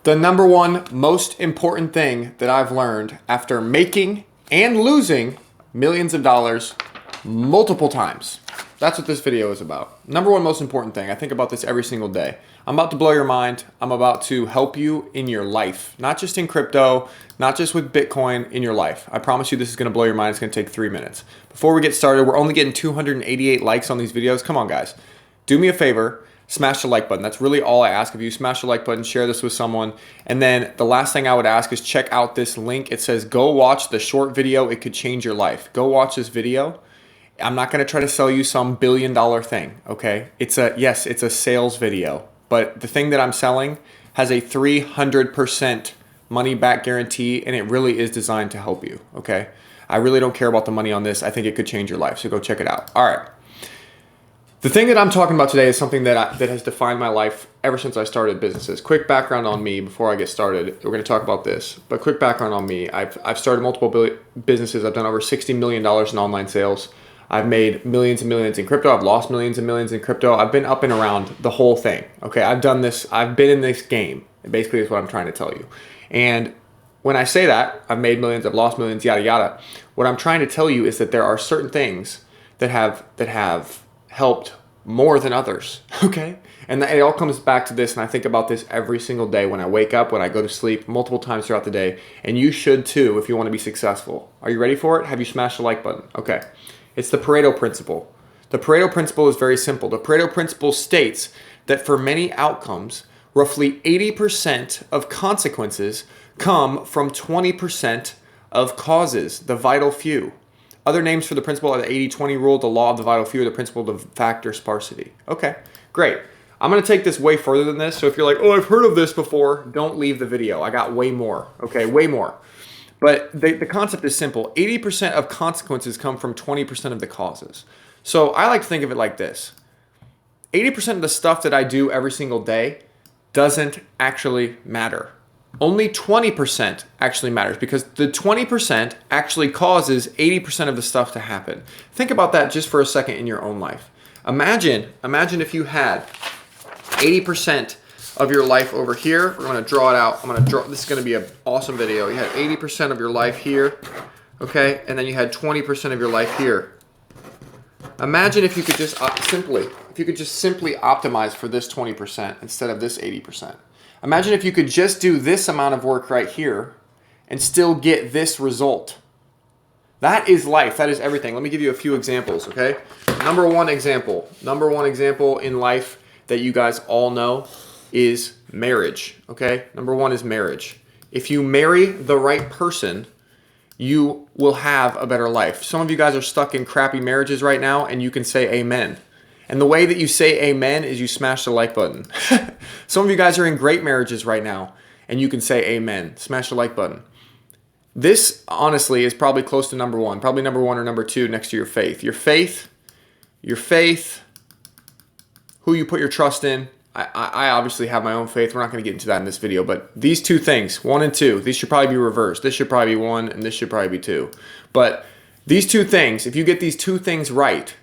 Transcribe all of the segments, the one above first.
The number one most important thing that I've learned after making and losing millions of dollars multiple times. That's what this video is about. Number one most important thing. I think about this every single day. I'm about to blow your mind. I'm about to help you in your life. Not just in crypto, not just with Bitcoin, in your life. I promise you this is going to blow your mind. It's going to take 3 minutes. Before we get started, we're only getting 288 likes on these videos. Come on, guys. Do me a favor. Smash the like button. That's really all I ask of you. Smash the like button, share this with someone. And then the last thing I would ask is check out this link. It says, go watch the short video. It could change your life. Go watch this video. I'm not going to try to sell you some billion-dollar thing, okay? Yes, it's a sales video, but the thing that I'm selling has a 300% money back guarantee, and it really is designed to help you, okay? I really don't care about the money on this. I think it could change your life, so go check it out. All right. The thing that I'm talking about today is something that has defined my life ever since I started businesses. Quick background on me before I get started. We're going to talk about this, but quick background on me. I've started multiple businesses. I've done over $60 million in online sales. I've made millions and millions in crypto. I've lost millions and millions in crypto. I've been up and around the whole thing. Okay, I've done this. I've been in this game. Basically, is what I'm trying to tell you. And when I say that, I've made millions, I've lost millions, yada yada. What I'm trying to tell you is that there are certain things that have helped more than others. Okay, and it all comes back to this. And I think about this every single day when I wake up, when I go to sleep, multiple times throughout the day. And you should too if you want to be successful. Are you ready for it? Have you smashed the like button? Okay. It's the Pareto principle. The Pareto principle is very simple. The Pareto principle states that for many outcomes, roughly 80% of consequences come from 20% of causes, the vital few. Other names for the principle are the 80-20 rule, the law of the vital few, or the principle of factor sparsity. Okay, great. I'm going to take this way further than this. So if you're like, oh, I've heard of this before, don't leave the video. I got way more. Okay, way more. But the concept is simple. 80% of consequences come from 20% of the causes. So I like to think of it like this. 80% of the stuff that I do every single day doesn't actually matter. Only 20% actually matters because the 20% actually causes 80% of the stuff to happen. Think about that just for a second in your own life. Imagine if you had 80% of your life over here. We're going to draw it out. This is going to be an awesome video. You had 80% of your life here, okay? And then you had 20% of your life here. Imagine if you could just simply optimize for this 20% instead of this 80%. Imagine if you could just do this amount of work right here and still get this result. That is life. That is everything. Let me give you a few examples, okay? Number one example in life that you guys all know is marriage, okay? Number one is marriage. If you marry the right person, you will have a better life. Some of you guys are stuck in crappy marriages right now, and you can say amen. And the way that you say amen is you smash the like button. Some of you guys are in great marriages right now, and you can say amen. Smash the like button. This, honestly, is probably close to number one. Probably number one or number two next to your faith. Your faith, who you put your trust in. I obviously have my own faith. We're not going to get into that in this video, but these two things, 1 and 2, these should probably be reversed. This should probably be 1 and this should probably be 2. But these two things, if you get these two things right,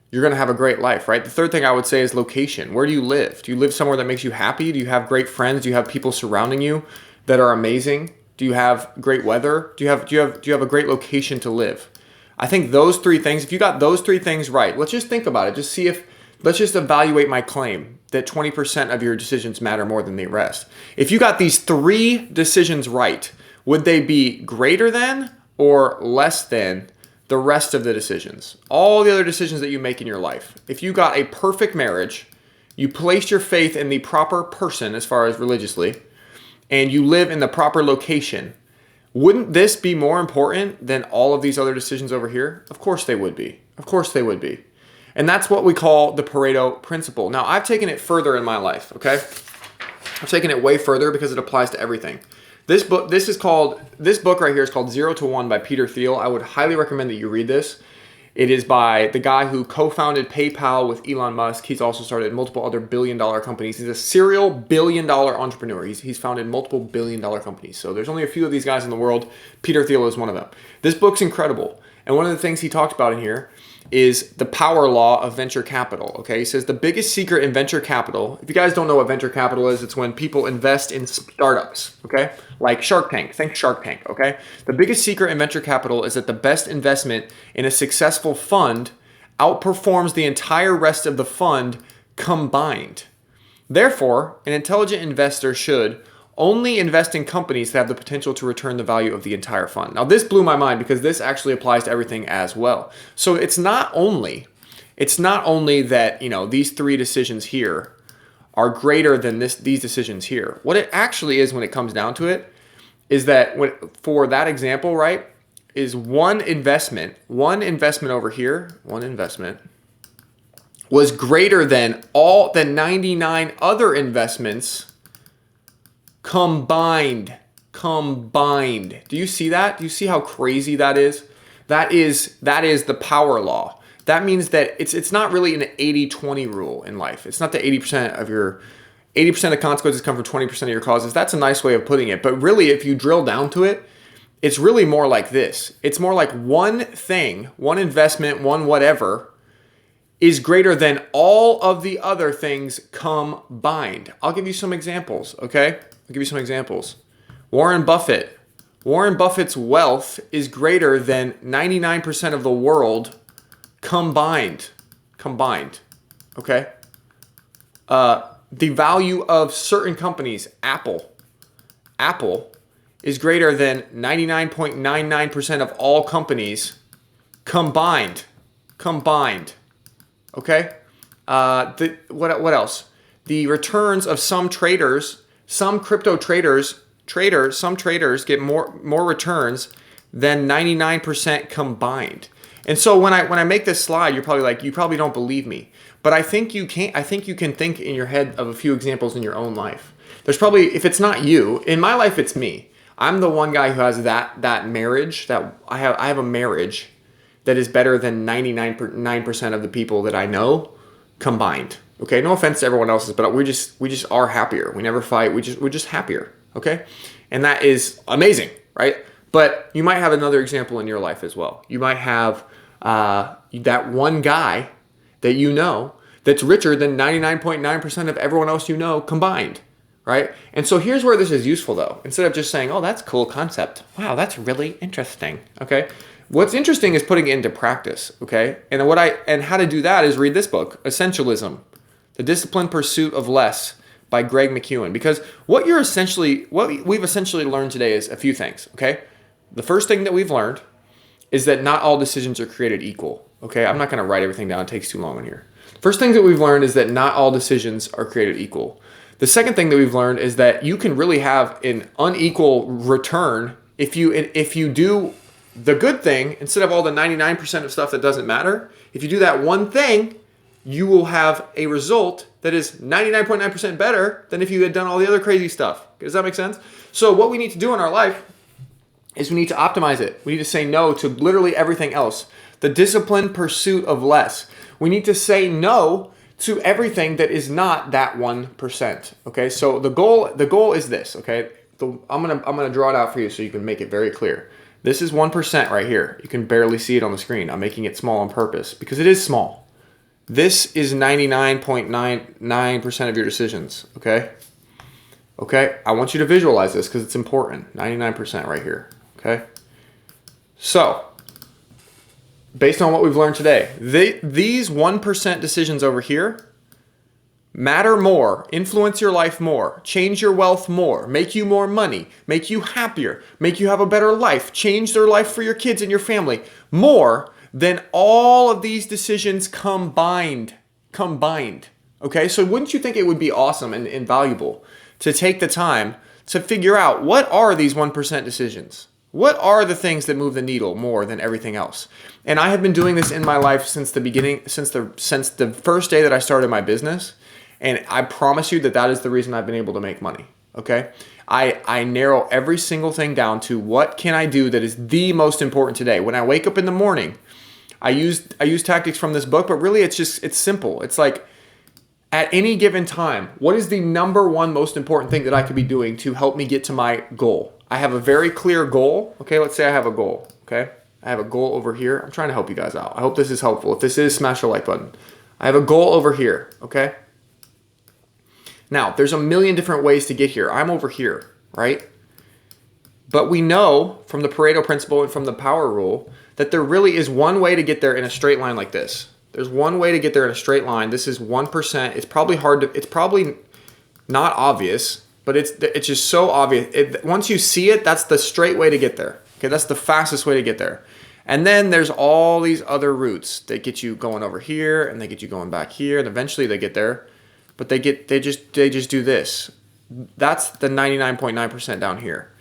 you're going to have a great life, right? The third thing I would say is location. Where do you live? Do you live somewhere that makes you happy? Do you have great friends? Do you have people surrounding you that are amazing? Do you have great weather? Do you have a great location to live? I think those three things, if you got those three things right, let's just think about it. Let's just evaluate my claim that 20% of your decisions matter more than the rest. If you got these 3 decisions right, would they be greater than or less than the rest of the decisions? All the other decisions that you make in your life. If you got a perfect marriage, you placed your faith in the proper person as far as religiously, and you live in the proper location, wouldn't this be more important than all of these other decisions over here? Of course they would be. Of course they would be. And that's what we call the Pareto principle. Now, I've taken it further in my life, okay? I've taken it way further because it applies to everything. This book right here is called 0 to 1 by Peter Thiel. I would highly recommend that you read this. It is by the guy who co-founded PayPal with Elon Musk. He's also started multiple other billion-dollar companies. He's a serial billion-dollar entrepreneur. He's founded multiple billion-dollar companies. So there's only a few of these guys in the world. Peter Thiel is one of them. This book's incredible. And one of the things he talked about in here is the power law of venture capital. Okay, he says the biggest secret in venture capital, if you guys don't know what venture capital is, it's when people invest in startups, okay? Like Shark Tank, think Shark Tank, okay? The biggest secret in venture capital is that the best investment in a successful fund outperforms the entire rest of the fund combined. Therefore, an intelligent investor should only invest in companies that have the potential to return the value of the entire fund. Now, this blew my mind because this actually applies to everything as well. So it's not only that, you know, these three decisions here are greater than these decisions here. What it actually is when it comes down to it is that for that example, right, is one investment over here, one investment was greater than all the 99 other investments combined. Do you see that? Do you see how crazy that is? That is the power law. That means that it's not really an 80-20 rule in life. It's not the 80% of the consequences come from 20% of your causes. That's a nice way of putting it. But really, if you drill down to it, it's really more like this. It's more like one thing, one investment, one whatever is greater than all of the other things combined. I'll give you some examples, okay? I'll give you some examples. Warren Buffett's wealth is greater than 99% of the world combined, okay? The value of certain companies, Apple is greater than 99.99% of all companies combined, okay? What else? The returns of some traders, some crypto traders get more returns than 99% combined. And so when I make this slide, you're probably like, you probably don't believe me. But I think you can think in your head of a few examples in your own life. There's probably, if it's not you, in my life it's me. I'm the one guy who has that marriage, that I have a marriage that is better than 99% of the people that I know combined. Okay, no offense to everyone else's, but we just are happier. We never fight. We're just happier. Okay, and that is amazing, right? But you might have another example in your life as well. You might have that one guy that you know that's richer than 99.9% of everyone else you know combined, right? And so here's where this is useful though. Instead of just saying, oh, that's a cool concept. Wow, that's really interesting, okay? What's interesting is putting it into practice, okay? And how to do that is read this book, Essentialism, The Disciplined Pursuit of Less by Greg McKeown. Because what we've essentially learned today is a few things, okay? The first thing that we've learned is that not all decisions are created equal, okay? I'm not gonna write everything down, it takes too long in here. First thing that we've learned is that not all decisions are created equal. The second thing that we've learned is that you can really have an unequal return if you do the good thing instead of all the 99% of stuff that doesn't matter. If you do that one thing, you will have a result that is 99.9% better than if you had done all the other crazy stuff. Does that make sense? So what we need to do in our life is we need to optimize it. We need to say no to literally everything else. The disciplined pursuit of less. We need to say no to everything that is not that 1%. Okay, so the goal is this. Okay, I'm gonna draw it out for you so you can make it very clear. This is 1% right here. You can barely see it on the screen. I'm making it small on purpose because it is small. This is 99.99% of your decisions. Okay. Okay, I want you to visualize this because it's important. 99% right here. Okay. So, based on what we've learned today, these 1% decisions over here matter more, influence your life more, change your wealth more, make you more money, make you happier, make you have a better life, change their life for your kids and your family more than all of these decisions combined. Okay, so wouldn't you think it would be awesome and valuable to take the time to figure out what are these 1% decisions? What are the things that move the needle more than everything else? And I have been doing this in my life since the beginning, since the first day that I started my business. And I promise you that is the reason I've been able to make money, okay? I narrow every single thing down to what can I do that is the most important today. When I wake up in the morning, I use tactics from this book, but really it's simple. It's like at any given time, what is the number one most important thing that I could be doing to help me get to my goal? I have a very clear goal, okay? Let's say I have a goal, okay? I have a goal over here. I'm trying to help you guys out. I hope this is helpful. If this is, smash the like button. I have a goal over here, okay? Now, there's a million different ways to get here. I'm over here, right? But we know from the Pareto principle and from the power rule that there really is one way to get there in a straight line like this. There's one way to get there in a straight line. This is 1%. It's probably hard to, it's probably not obvious, but it's just so obvious. Once you see it, that's the straight way to get there. Okay, that's the fastest way to get there. And then there's all these other routes that get you going over here, and they get you going back here, and eventually they get there. But they just do this. That's the 99.9% down here.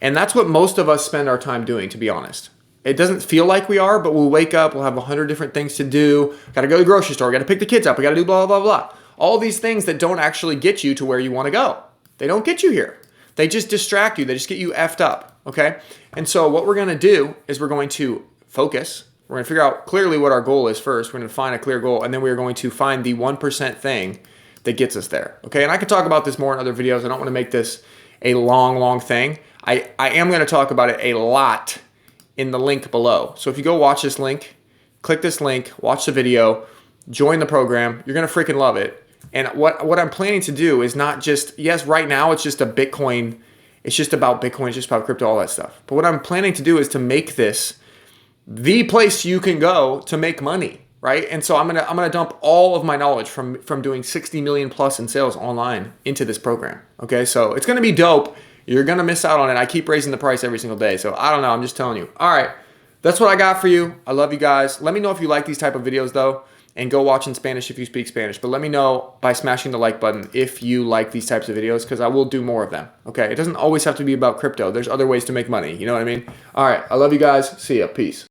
And that's what most of us spend our time doing, to be honest. It doesn't feel like we are, but we'll wake up, we'll have 100 different things to do. Got to go to the grocery store, got to pick the kids up, we got to do blah, blah, blah. All these things that don't actually get you to where you want to go. They don't get you here. They just distract you. They just get you effed up, okay? And so what we're going to do is we're going to focus. We're going to figure out clearly what our goal is first. We're going to find a clear goal, and then we're going to find the 1% thing that gets us there, okay? And I could talk about this more in other videos. I don't want to make this a long thing. I am going to talk about it a lot in the link below. So if you go watch this link, click this link, watch the video, join the program, you're going to freaking love it. And what I'm planning to do is not just, yes, right now it's just a Bitcoin, it's just about Bitcoin, it's just about crypto, all that stuff. But what I'm planning to do is to make this the place you can go to make money, right? And so I'm gonna dump all of my knowledge from doing 60 million plus in sales online into this program. Okay, so it's gonna be dope. You're gonna miss out on it. I keep raising the price every single day, so I don't know. I'm just telling you. All right, that's what I got for you. I love you guys. Let me know if you like these type of videos though, and go watch in Spanish if you speak Spanish. But let me know by smashing the like button if you like these types of videos, because I will do more of them. Okay, it doesn't always have to be about crypto. There's other ways to make money. You know what I mean? All right, I love you guys. See ya. Peace.